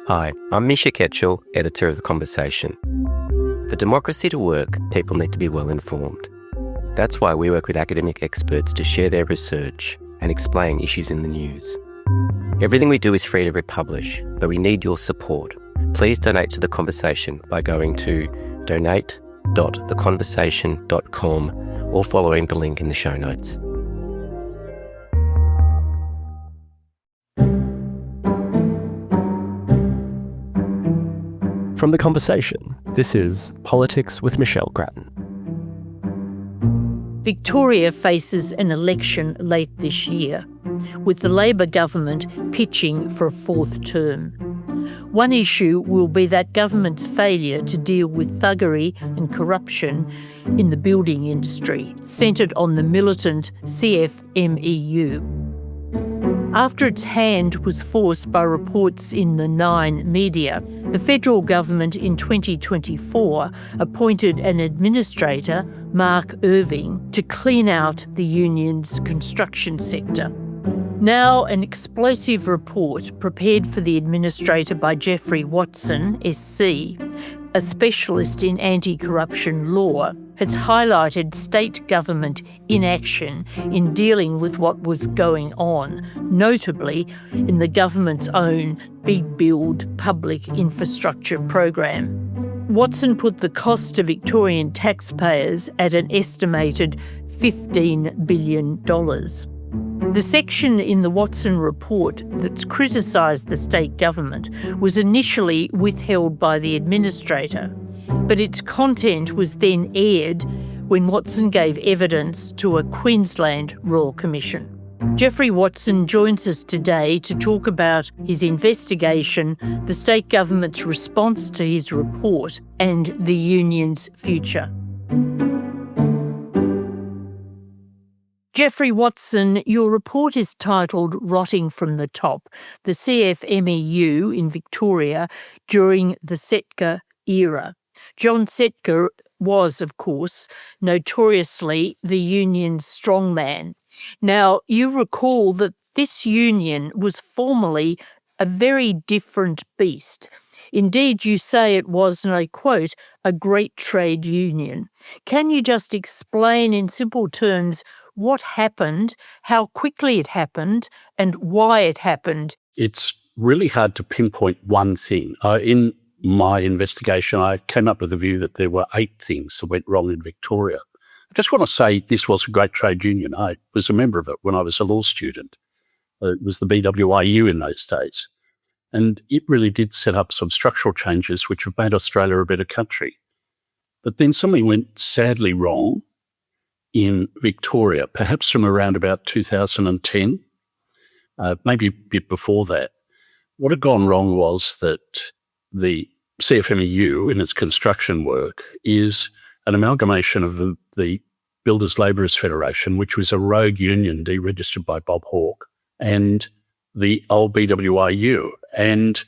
Hi, I'm Misha Ketchell, editor of The Conversation. For democracy to work, people need to be well informed. That's why we work with academic experts to share their research and explain issues in the news. Everything we do is free to republish, but we need your support. Please donate to The Conversation by going to donate.theconversation.com or following the link in the show notes. From The Conversation, this is Politics with Michelle Grattan. Victoria faces an election late this year, with the Labor government pitching for a fourth term. One issue will be that government's failure to deal with thuggery and corruption in the building industry, centred on the militant CFMEU. After its hand was forced by reports in the Nine media, the federal government in 2024 appointed an administrator, Mark Irving, to clean out the union's construction sector. Now, an explosive report prepared for the administrator by Geoffrey Watson, SC, a specialist in anti-corruption law, has highlighted state government inaction in dealing with what was going on, notably in the government's own Big Build public infrastructure program. Watson put the cost to Victorian taxpayers at an estimated $15 billion. The section in the Watson report that's criticised the state government was initially withheld by the administrator, but its content was then aired when Watson gave evidence to a Queensland Royal Commission. Geoffrey Watson joins us today to talk about his investigation, the state government's response to his report, and the union's future. Geoffrey Watson, your report is titled Rotting from the Top, the CFMEU in Victoria during the Setka era. John Setka was, of course, notoriously the union's strongman. Now, you recall that this union was formerly a very different beast. Indeed, you say it was, and I quote, a great trade union. Can you just explain in simple terms what happened, how quickly it happened, and why it happened? It's really hard to pinpoint one thing. In my investigation, I came up with the view that there were 8 things that went wrong in Victoria. I just want to say this was a great trade union. I was a member of it when I was a law student. It was the BWIU in those days. And it really did set up some structural changes which have made Australia a better country. But then something went sadly wrong in Victoria, perhaps from around about 2010, maybe a bit before that. What had gone wrong was that the CFMEU in its construction work is an amalgamation of the Builders Labourers Federation, which was a rogue union deregistered by Bob Hawke, and the old BWIU. And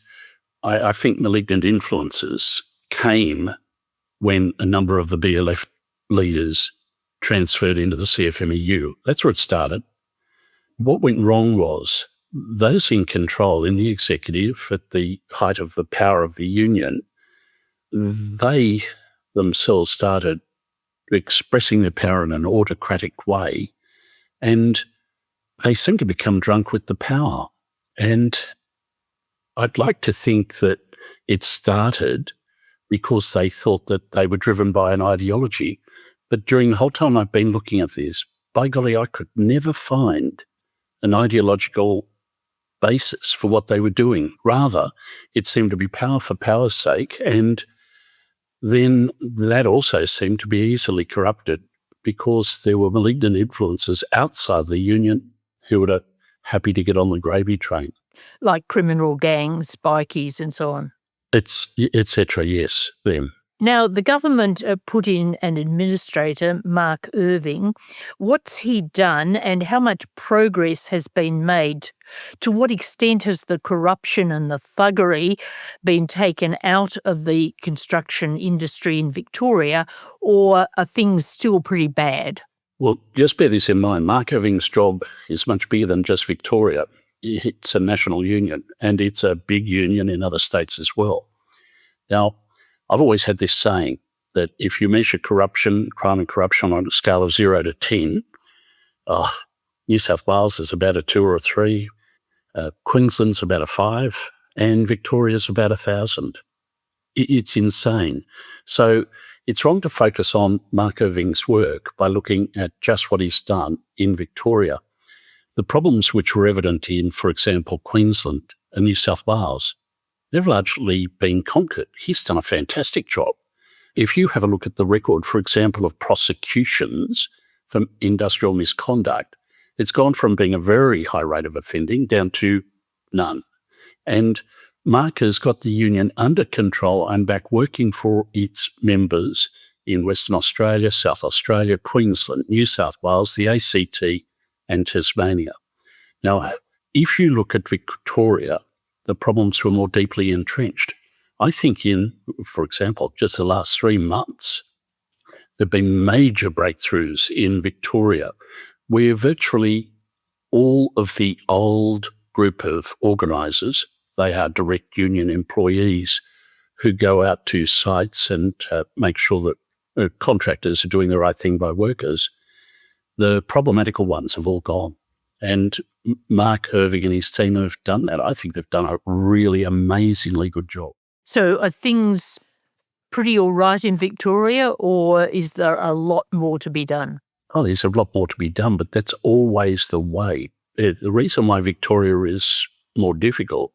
I think malignant influences came when a number of the BLF leaders transferred into the CFMEU. That's where it started. What went wrong was those in control in the executive at the height of the power of the union, they themselves started expressing their power in an autocratic way, and they seemed to become drunk with the power. And I'd like to think that it started because they thought that they were driven by an ideology. But during the whole time I've been looking at this, by golly, I could never find an ideological basis for what they were doing. Rather, it seemed to be power for power's sake. And then that also seemed to be easily corrupted because there were malignant influences outside the union who were happy to get on the gravy train. Like criminal gangs, bikies and so on. It's et cetera, yes, them. Now, the government put in an administrator, Mark Irving. What's he done and how much progress has been made? To what extent has the corruption and the thuggery been taken out of the construction industry in Victoria, or are things still pretty bad? Well, just bear this in mind. Mark Irving's job is much bigger than just Victoria. it's a national union, and it's a big union in other states as well. Now, I've always had this saying that if you measure crime and corruption on a scale of 0 to 10, New South Wales is about a 2 or a 3, Queensland's about a 5, and Victoria's about 1,000. It's insane. So it's wrong to focus on Mark Irving's work by looking at just what he's done in Victoria. The problems which were evident in, for example, Queensland and New South Wales, they've largely been conquered. He's done a fantastic job. If you have a look at the record, for example, of prosecutions for industrial misconduct, it's gone from being a very high rate of offending down to none. And Mark has got the union under control and back working for its members in Western Australia, South Australia, Queensland, New South Wales, the ACT and Tasmania. Now, if you look at Victoria, the problems were more deeply entrenched. I think in, for example, just the last 3 months, there have been major breakthroughs in Victoria where virtually all of the old group of organisers, they are direct union employees who go out to sites and make sure that contractors are doing the right thing by workers. The problematical ones have all gone. And Mark Irving and his team have done that. I think they've done a really amazingly good job. So are things pretty all right in Victoria, or is there a lot more to be done? Oh, there's a lot more to be done, but that's always the way. The reason why Victoria is more difficult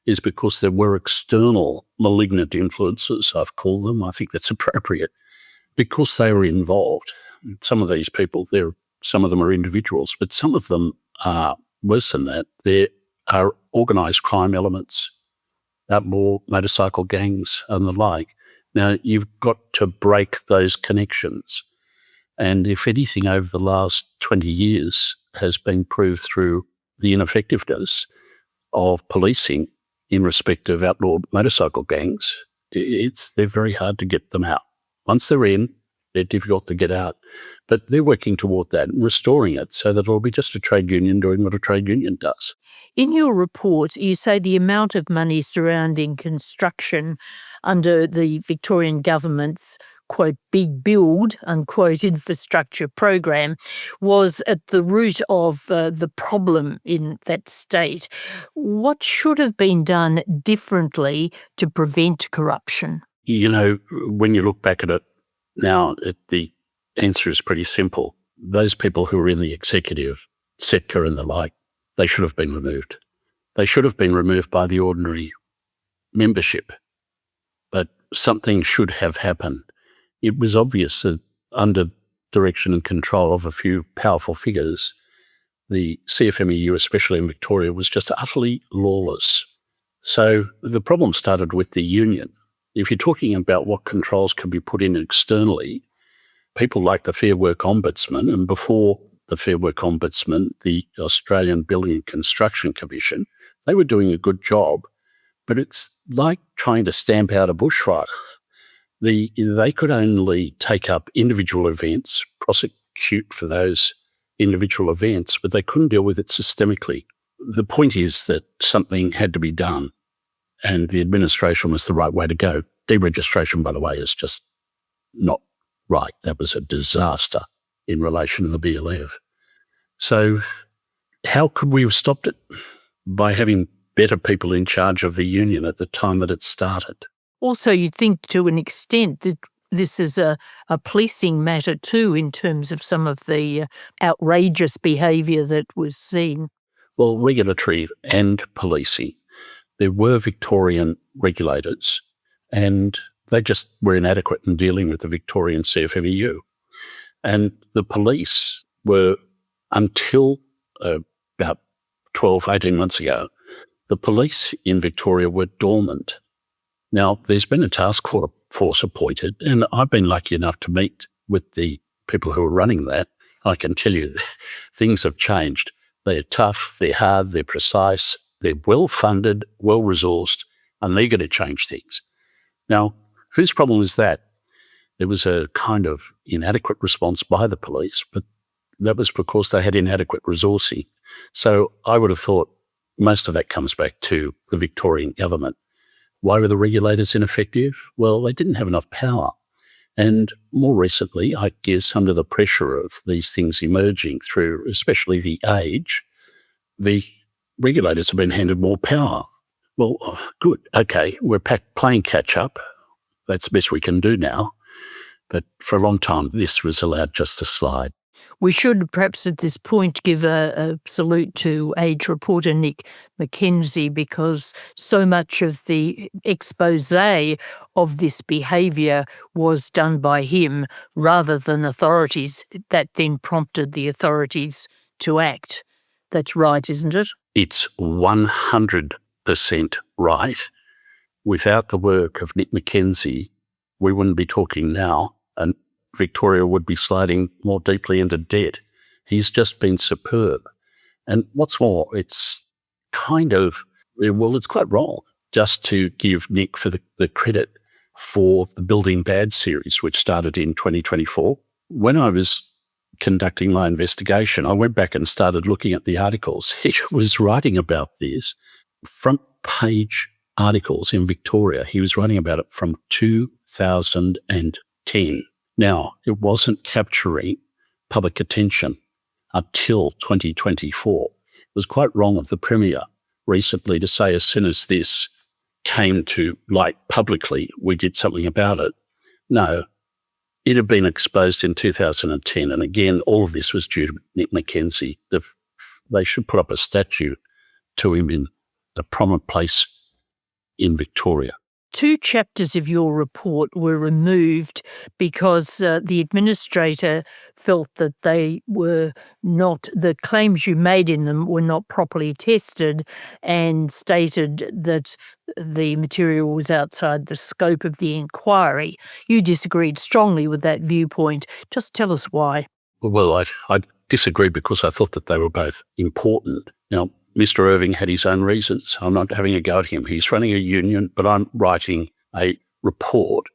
is because there were external malignant influences, I've called them. I think that's appropriate, because they were involved. Some of these people, some of them are individuals, but some of them are worse than that. There are organised crime elements, outlaw motorcycle gangs and the like. Now, you've got to break those connections. And if anything over the last 20 years has been proved through the ineffectiveness of policing in respect of outlaw motorcycle gangs, they're very hard to get them out. Once they're in, they're difficult to get out. But they're working toward that and restoring it so that it'll be just a trade union doing what a trade union does. In your report, you say the amount of money surrounding construction under the Victorian government's, quote, big build, unquote, infrastructure program was at the root of the problem in that state. What should have been done differently to prevent corruption? You know, when you look back at it now, the answer is pretty simple. Those people who are in the executive sector and the like, they should have been removed. They should have been removed by the ordinary membership. But something should have happened. It was obvious that under direction and control of a few powerful figures, the CFMEU, especially in Victoria, was just utterly lawless. So the problem started with the union. If you're talking about what controls can be put in externally, people like the Fair Work Ombudsman, and before the Fair Work Ombudsman, the Australian Building and Construction Commission, they were doing a good job, but it's like trying to stamp out a bushfire. They could only take up individual events, prosecute for those individual events, but they couldn't deal with it systemically. The point is that something had to be done, and the administration was the right way to go. Deregistration, by the way, is just not right. That was a disaster in relation to the BLF. So how could we have stopped it? By having better people in charge of the union at the time that it started. Also, you'd think to an extent that this is a policing matter too, in terms of some of the outrageous behaviour that was seen. Well, regulatory and policing. There were Victorian regulators, and they just were inadequate in dealing with the Victorian CFMEU. And the police were, until about 12, 18 months ago, the police in Victoria were dormant. Now, there's been a task force appointed, and I've been lucky enough to meet with the people who are running that. I can tell you things have changed. They're tough, they're hard, they're precise, they're well-funded, well-resourced, and they're going to change things. Now, whose problem is that? There was a kind of inadequate response by the police, but that was because they had inadequate resourcing. So I would have thought most of that comes back to the Victorian government. Why were the regulators ineffective? Well, they didn't have enough power. And more recently, I guess under the pressure of these things emerging through especially the age, the regulators have been handed more power. Well, good. Okay, we're playing catch up. That's the best we can do now. But for a long time, this was allowed just to slide. We should perhaps at this point give a salute to Age reporter Nick Mackenzie, because so much of the expose of this behaviour was done by him rather than authorities. That then prompted the authorities to act. That's right, isn't it? It's 100% right. Without the work of Nick Mackenzie, we wouldn't be talking now, and Victoria would be sliding more deeply into debt. He's just been superb. And what's more, it's kind of, well, it's quite wrong just to give Nick for the credit for the Building Bad series, which started in 2024. When I was conducting my investigation, I went back and started looking at the articles. He was writing about this, front page articles in Victoria. He was writing about it from 2010. Now, it wasn't capturing public attention until 2024. It was quite wrong of the Premier recently to say as soon as this came to light publicly, we did something about it. No, it had been exposed in 2010. And again, all of this was due to Nick Mackenzie. They should put up a statue to him in a prominent place in Victoria. 2 chapters of your report were removed because the administrator felt that the claims you made in them were not properly tested, and stated that the material was outside the scope of the inquiry. You disagreed strongly with that viewpoint. Just tell us why. Well, I disagreed because I thought that they were both important. Now, Mr. Irving had his own reasons. I'm not having a go at him. He's running a union, but I'm writing a report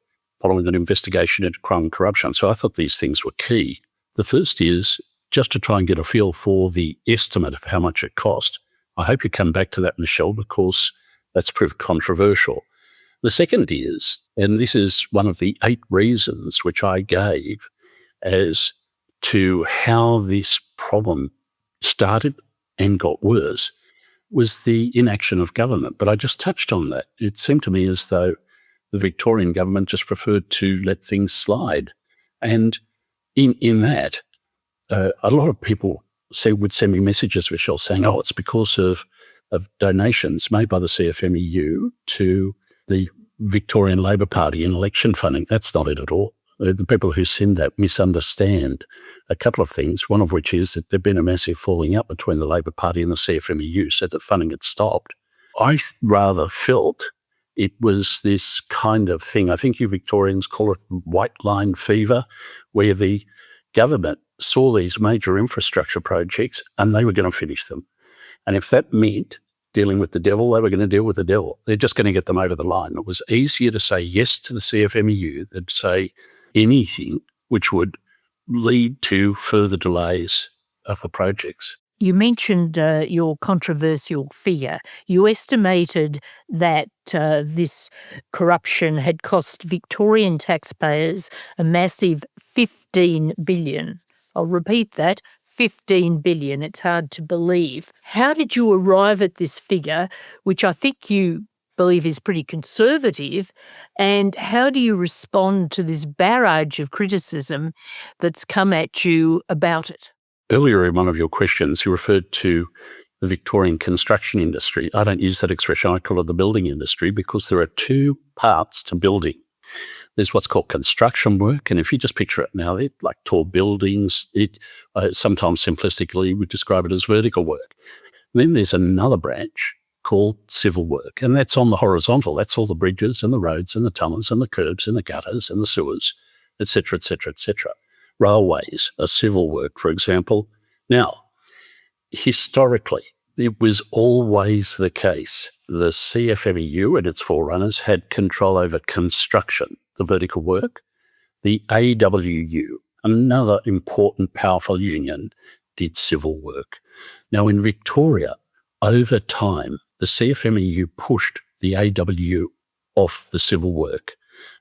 following an investigation into crime and corruption. So I thought these things were key. The first is just to try and get a feel for the estimate of how much it cost. I hope you come back to that, Michelle, because that's proved controversial. The second is, and this is one of the 8 reasons which I gave as to how this problem started and got worse, was the inaction of government. But I just touched on that. It seemed to me as though the Victorian government just preferred to let things slide. And in that, a lot of people would send me messages, Michelle, saying, oh, it's because of donations made by the CFMEU to the Victorian Labor Party in election funding. That's not it at all. The people who send that misunderstand a couple of things, one of which is that there'd been a massive falling out between the Labor Party and the CFMEU, so that funding had stopped. I rather felt it was this kind of thing, I think you Victorians call it white line fever, where the government saw these major infrastructure projects and they were going to finish them. And if that meant dealing with the devil, they were going to deal with the devil. They're just going to get them over the line. It was easier to say yes to the CFMEU than to say anything which would lead to further delays of the projects. You mentioned your controversial figure. You estimated that this corruption had cost Victorian taxpayers a massive $15 billion. I'll repeat that, $15 billion. It's hard to believe. How did you arrive at this figure, which I think you believe is pretty conservative, and how do you respond to this barrage of criticism that's come at you about it? Earlier in one of your questions, you referred to the Victorian construction industry. I don't use that expression. I call it the building industry, because there are 2 parts to building. There's what's called construction work, and if you just picture it now, they're like tall buildings. Sometimes simplistically, we describe it as vertical work. And then there's another branch called civil work, and that's on the horizontal. That's all the bridges and the roads and the tunnels and the curbs and the gutters and the sewers, etc., etc., etc. Railways are civil work, for example. Now, historically, it was always the case the CFMEU and its forerunners had control over construction, the vertical work. The AWU, another important, powerful union, did civil work. Now, in Victoria, over time, the CFMEU pushed the AWU off the civil work.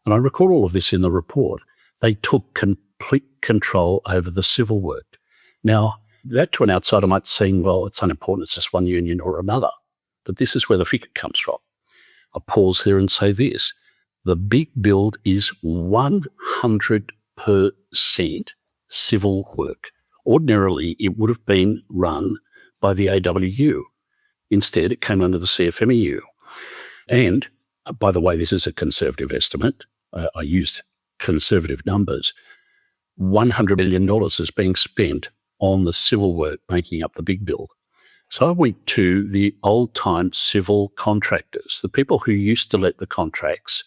And I record all of this in the report. They took complete control over the civil work. Now, that to an outsider might seem, well, it's unimportant, it's just one union or another. But this is where the figure comes from. I'll pause there and say this. The big build is 100% civil work. Ordinarily, it would have been run by the AWU. Instead, it came under the CFMEU. And, by the way, this is a conservative estimate. I used conservative numbers. $100 million is being spent on the civil work making up the big build. So I went to the old-time civil contractors, the people who used to let the contracts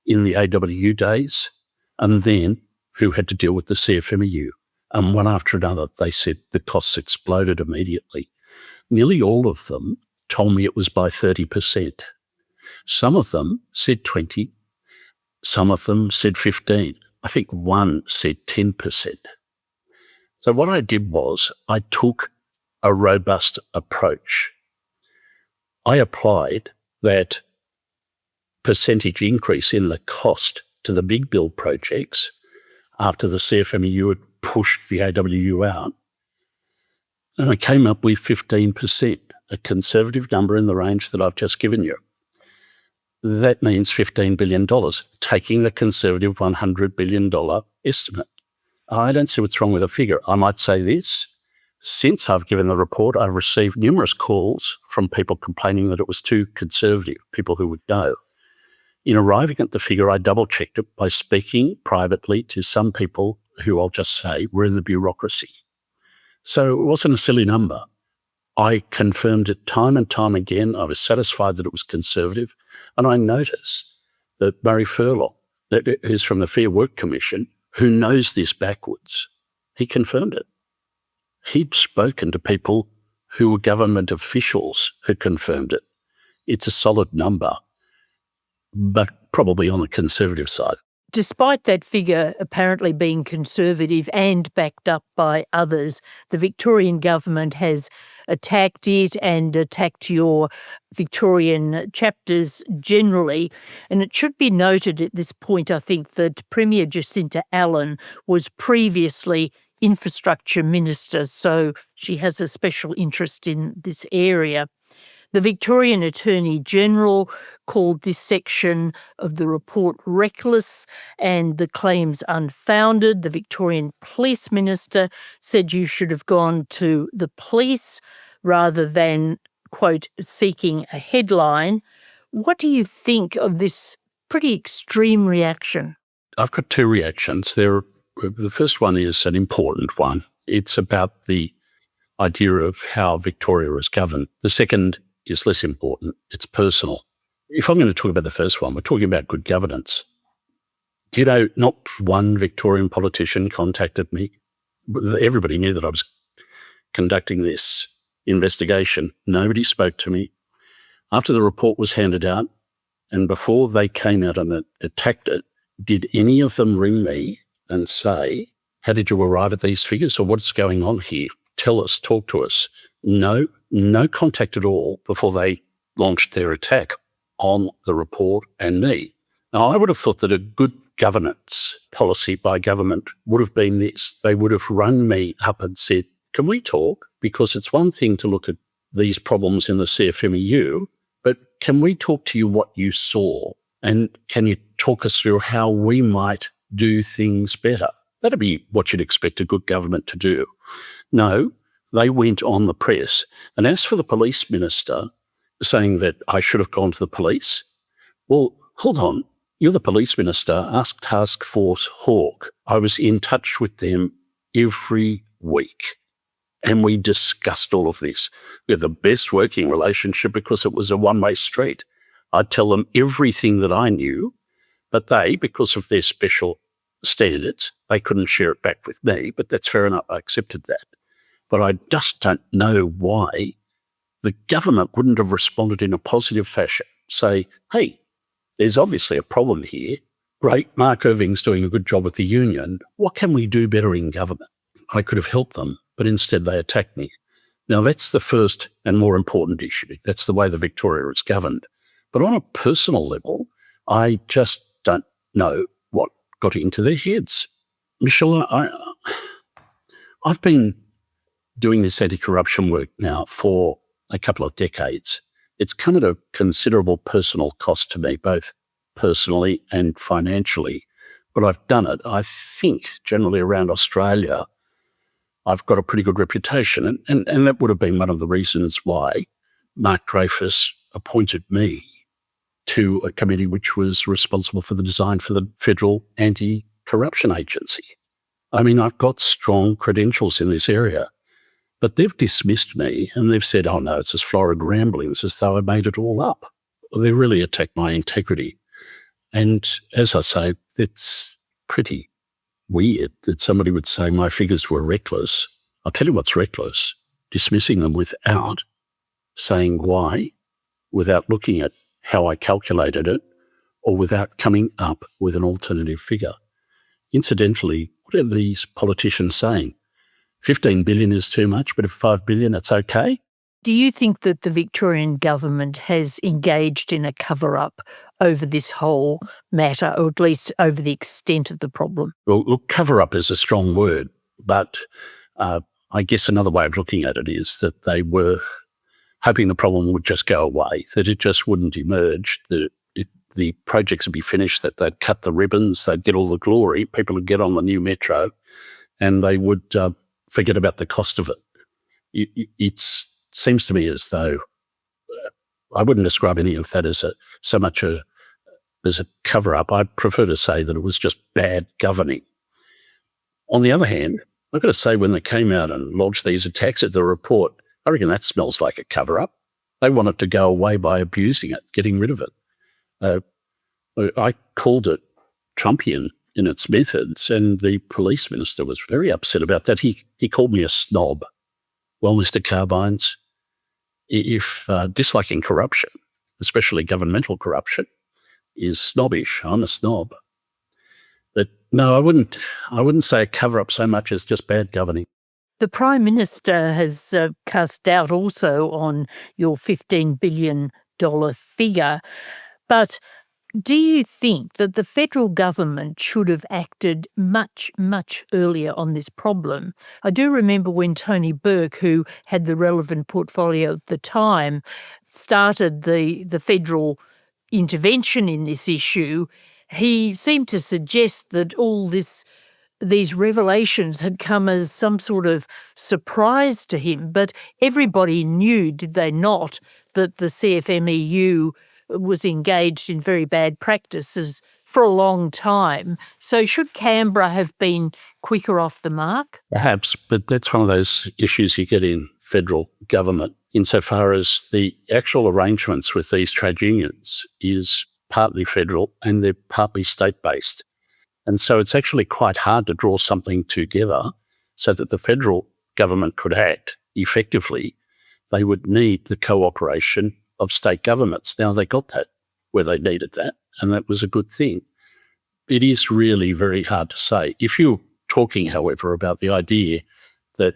in the AWU days, and then who had to deal with the CFMEU. And one after another, they said the costs exploded immediately. Nearly all of them told me it was by 30%. Some of them said 20%. Some of them said 15%. I think one said 10%. So what I did was I took a robust approach. I applied that percentage increase in the cost to the big build projects after the CFMEU had pushed the AWU out. And I came up with 15%, a conservative number in the range that I've just given you. That means $15 billion, taking the conservative $100 billion estimate. I don't see what's wrong with a figure. I might say this. Since I've given the report, I've received numerous calls from people complaining that it was too conservative, people who would know. In arriving at the figure, I double-checked it by speaking privately to some people who I'll just say were in the bureaucracy. So it wasn't a silly number. I confirmed it time and time again. I was satisfied that it was conservative. And I noticed that Murray Furlong, who's from the Fair Work Commission, who knows this backwards, he confirmed it. He'd spoken to people who were government officials who confirmed it. It's a solid number, but probably on the conservative side. Despite that figure apparently being conservative and backed up by others, the Victorian government has attacked it and attacked your Victorian chapters generally. And it should be noted at this point, I think, that Premier Jacinta Allen was previously Infrastructure Minister, so she has a special interest in this area. The Victorian Attorney General called this section of the report reckless and the claims unfounded. The Victorian Police Minister said you should have gone to the police rather than, quote, seeking a headline. What do you think of this pretty extreme reaction? I've got two reactions. The first one is an important one. It's about the idea of how Victoria is governed. The second is less important. It's personal. If I'm going to talk about the first one, we're talking about good governance. Do you know, not one Victorian politician contacted me. Everybody knew that I was conducting this investigation. Nobody spoke to me. After the report was handed out and before they came out and attacked it, did any of them ring me and say, how did you arrive at these figures or what's going on here? Tell us, talk to us. No contact at all before they launched their attack on the report and me. Now, I would have thought that a good governance policy by government would have been this. They would have run me up and said, can we talk? Because it's one thing to look at these problems in the CFMEU, but can we talk to you what you saw? And can you talk us through how we might do things better? That'd be what you'd expect a good government to do. No, they went on the press. And as for the police minister saying that I should have gone to the police, well, hold on. You're the police minister. Ask Task Force Hawke. I was in touch with them every week. And we discussed all of this. We had the best working relationship because it was a one-way street. I'd tell them everything that I knew, but they, because of their special standards, they couldn't share it back with me, but that's fair enough. I accepted that. But I just don't know why the government wouldn't have responded in a positive fashion. Say, hey, there's obviously a problem here. Great, Mark Irving's doing a good job with the union. What can we do better in government? I could have helped them, but instead they attacked me. Now, that's the first and more important issue. That's the way the Victoria is governed. But on a personal level, I just don't know what got into their heads. Michelle, I've been doing this anti-corruption work now for a couple of decades. It's come at a considerable personal cost to me, both personally and financially. But I've done it. I think generally around Australia, I've got a pretty good reputation. And that would have been one of the reasons why Mark Dreyfus appointed me to a committee which was responsible for the design for the Federal Anti-Corruption Agency. I mean, I've got strong credentials in this area, but they've dismissed me and they've said, oh no, it's just florid ramblings, as though I made it all up. They really attacked my integrity. And as I say, it's pretty weird that somebody would say my figures were reckless. I'll tell you what's reckless: dismissing them without saying why, without looking at how I calculated it, or without coming up with an alternative figure. Incidentally, what are these politicians saying? 15 billion is too much, but if 5 billion, it's okay? Do you think that the Victorian government has engaged in a cover-up over this whole matter, or at least over the extent of the problem? Well, look, cover-up is a strong word, but I guess another way of looking at it is that they were hoping the problem would just go away, that it just wouldn't emerge, that the projects would be finished, that they'd cut the ribbons, they'd get all the glory, people would get on the new metro, and they would forget about the cost of it. It seems to me as though I wouldn't describe any of that as so much as a cover-up. I prefer to say that it was just bad governing. On the other hand, I've got to say, when they came out and lodged these attacks at the report, I reckon that smells like a cover-up. They want it to go away by abusing it, getting rid of it. I called it Trumpian in its methods, and the police minister was very upset about that. He called me a snob. Well, Mr. Carbines, if disliking corruption, especially governmental corruption, is snobbish, I'm a snob. But no, I wouldn't say a cover-up so much as just bad governing. The Prime Minister has cast doubt also on your $15 billion figure, but do you think that the federal government should have acted much, much earlier on this problem? I do remember when Tony Burke, who had the relevant portfolio at the time, started the federal intervention in this issue. He seemed to suggest that all these revelations had come as some sort of surprise to him, but everybody knew, did they not, that the CFMEU was engaged in very bad practices for a long time. So should Canberra have been quicker off the mark? Perhaps, but that's one of those issues you get in federal government, insofar as the actual arrangements with these trade unions is partly federal and they're partly state-based. And so it's actually quite hard to draw something together so that the federal government could act effectively. They would need the cooperation of state governments. Now, they got that where they needed that, and that was a good thing. It is really very hard to say. If you're talking, however, about the idea that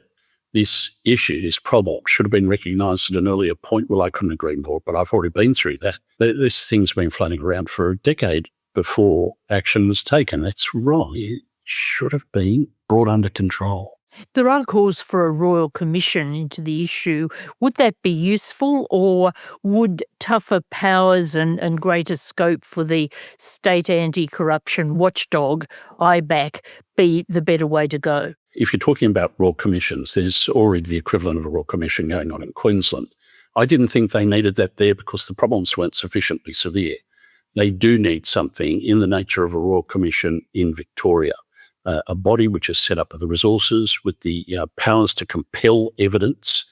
this issue, this problem, should have been recognised at an earlier point, well, I couldn't agree more, but I've already been through that. This thing's been floating around for a decade before action was taken. That's wrong. It should have been brought under control. There are calls for a royal commission into the issue. Would that be useful, or would tougher powers and greater scope for the state anti-corruption watchdog, IBAC, be the better way to go? If you're talking about royal commissions, there's already the equivalent of a royal commission going on in Queensland. I didn't think they needed that there because the problems weren't sufficiently severe. They do need something in the nature of a royal commission in Victoria. A body which is set up with the resources, with the powers to compel evidence,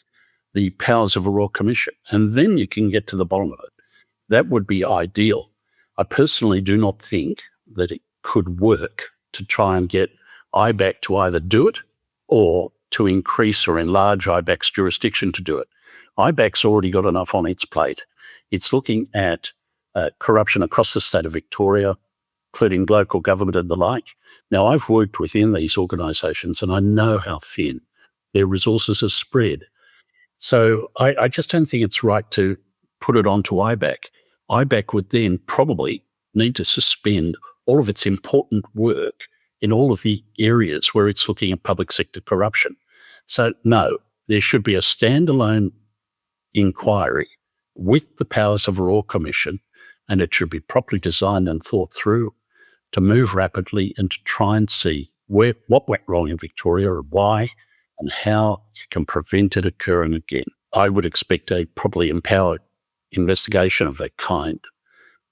the powers of a royal commission, and then you can get to the bottom of it. That would be ideal. I personally do not think that it could work to try and get IBAC to either do it or to increase or enlarge IBAC's jurisdiction to do it. IBAC's already got enough on its plate. It's looking at corruption across the state of Victoria, including local government and the like. Now, I've worked within these organisations and I know how thin their resources are spread. So I just don't think it's right to put it onto IBAC. IBAC would then probably need to suspend all of its important work in all of the areas where it's looking at public sector corruption. So no, there should be a standalone inquiry with the powers of a Royal Commission, and it should be properly designed and thought through to move rapidly and to try and see what went wrong in Victoria and why, and how you can prevent it occurring again. I would expect a properly empowered investigation of that kind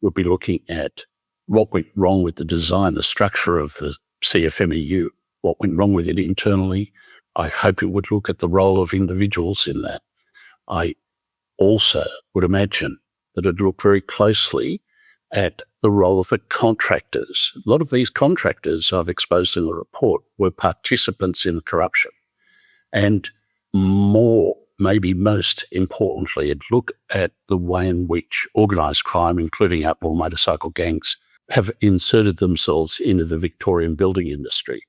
would be looking at what went wrong with the design, the structure of the CFMEU, what went wrong with it internally. I hope it would look at the role of individuals in that. I also would imagine that it would look very closely at the role of the contractors. A lot of these contractors I've exposed in the report were participants in the corruption. And more, maybe most importantly, it look at the way in which organised crime, including outlaw motorcycle gangs, have inserted themselves into the Victorian building industry.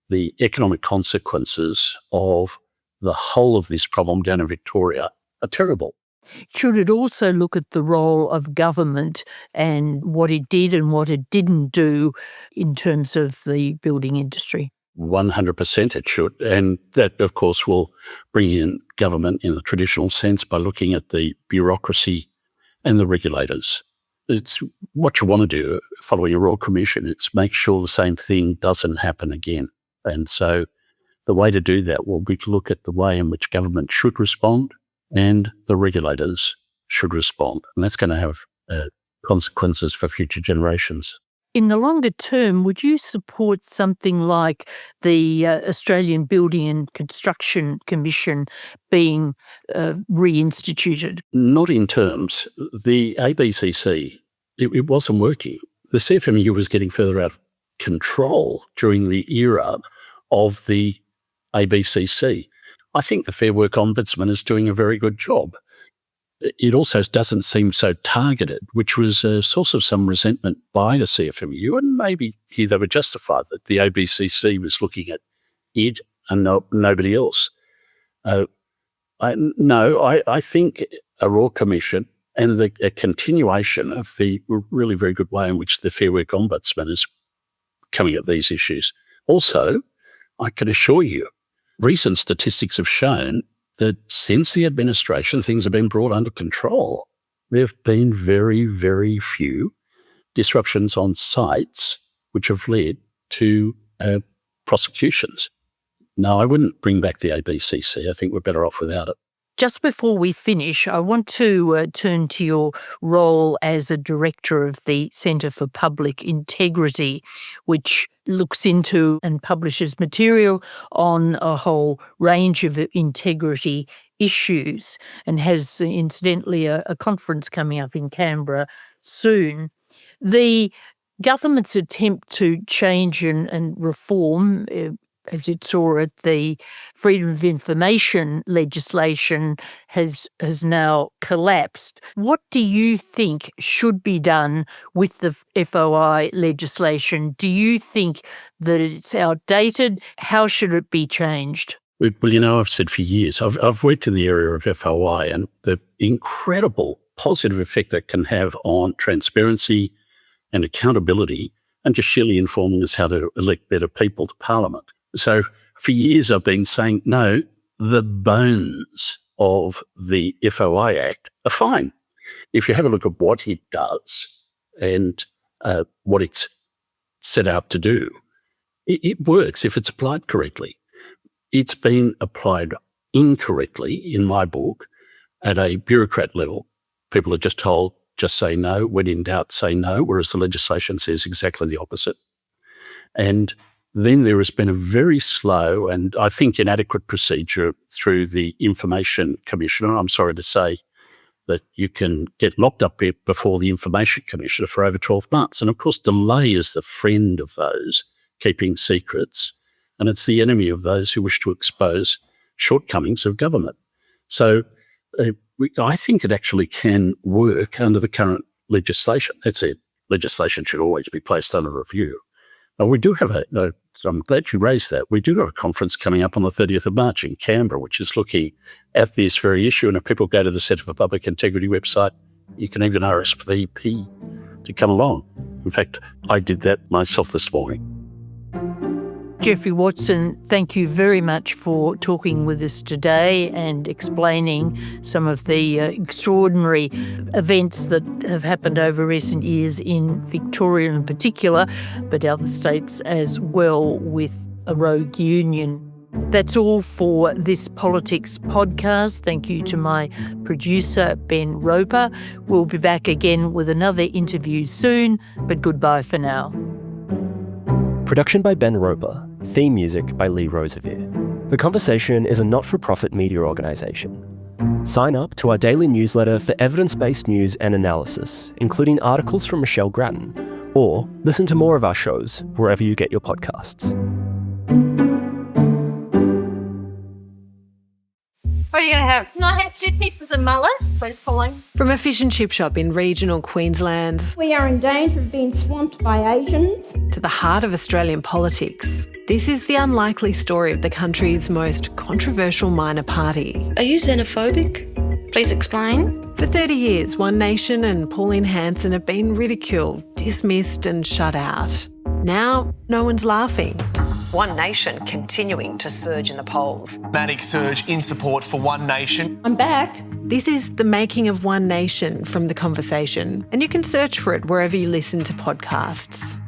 The economic consequences of the whole of this problem down in Victoria are terrible. Should it also look at the role of government and what it did and what it didn't do in terms of the building industry? 100% it should. And that, of course, will bring in government in the traditional sense by looking at the bureaucracy and the regulators. It's what you want to do following a Royal Commission. It's make sure the same thing doesn't happen again. And so the way to do that will be to look at the way in which government should respond and the regulators should respond. And that's going to have consequences for future generations. In the longer term, would you support something like the Australian Building and Construction Commission being reinstituted? Not in terms. The ABCC, it wasn't working. The CFMEU was getting further out of control during the era of the ABCC. I think the Fair Work Ombudsman is doing a very good job. It also doesn't seem so targeted, which was a source of some resentment by the CFMEU, and maybe here they were justified that the ABCC was looking at it and nobody else. I think a Royal Commission and a continuation of the really very good way in which the Fair Work Ombudsman is coming at these issues. Also, I can assure you, recent statistics have shown that since the administration, things have been brought under control. There have been very, very few disruptions on sites which have led to prosecutions. No, I wouldn't bring back the ABCC. I think we're better off without it. Just before we finish, I want to turn to your role as a director of the Centre for Public Integrity, which looks into and publishes material on a whole range of integrity issues and has, incidentally, a conference coming up in Canberra soon. The government's attempt to change and reform, as it saw it, the freedom of information legislation has now collapsed. What do you think should be done with the FOI legislation? Do you think that it's outdated? How should it be changed? Well, I've said for years, I've worked in the area of FOI and the incredible positive effect that can have on transparency and accountability and just sheerly informing us how to elect better people to Parliament. So for years I've been saying, no, the bones of the FOI Act are fine. If you have a look at what it does and what it's set out to do, it works if it's applied correctly. It's been applied incorrectly, in my book, at a bureaucrat level. People are just told, just say no. When in doubt, say no, whereas the legislation says exactly the opposite. And then there has been a very slow and I think inadequate procedure through the Information Commissioner. I'm sorry to say that you can get locked up before the Information Commissioner for over 12 months. And of course, delay is the friend of those keeping secrets, and it's the enemy of those who wish to expose shortcomings of government. So I think it actually can work under the current legislation. That's it. Legislation should always be placed under review. We do have I'm glad you raised that. We do have a conference coming up on the 30th of March in Canberra, which is looking at this very issue. And if people go to the Centre for Public Integrity website, you can even RSVP to come along. In fact, I did that myself this morning. Geoffrey Watson, thank you very much for talking with us today and explaining some of the extraordinary events that have happened over recent years in Victoria in particular, but other states as well with a rogue union. That's all for this Politics podcast. Thank you to my producer, Ben Roper. We'll be back again with another interview soon, but goodbye for now. Production by Ben Roper. Theme music by Lee Rosevere. The Conversation is a not-for-profit media organisation. Sign up to our daily newsletter for evidence-based news and analysis, including articles from Michelle Grattan, or listen to more of our shows wherever you get your podcasts. What are you going to have? Can I have 2 pieces of mullet, please, Pauline? From a fish and chip shop in regional Queensland We are in danger of being swamped by Asians. to the heart of Australian politics, this is the unlikely story of the country's most controversial minor party. Are you xenophobic? Please explain. For 30 years, One Nation and Pauline Hanson have been ridiculed, dismissed and shut out. Now, no one's laughing. One Nation continuing to surge in the polls. Dramatic surge in support for One Nation. I'm back. This is the making of One Nation from The Conversation, and you can search for it wherever you listen to podcasts.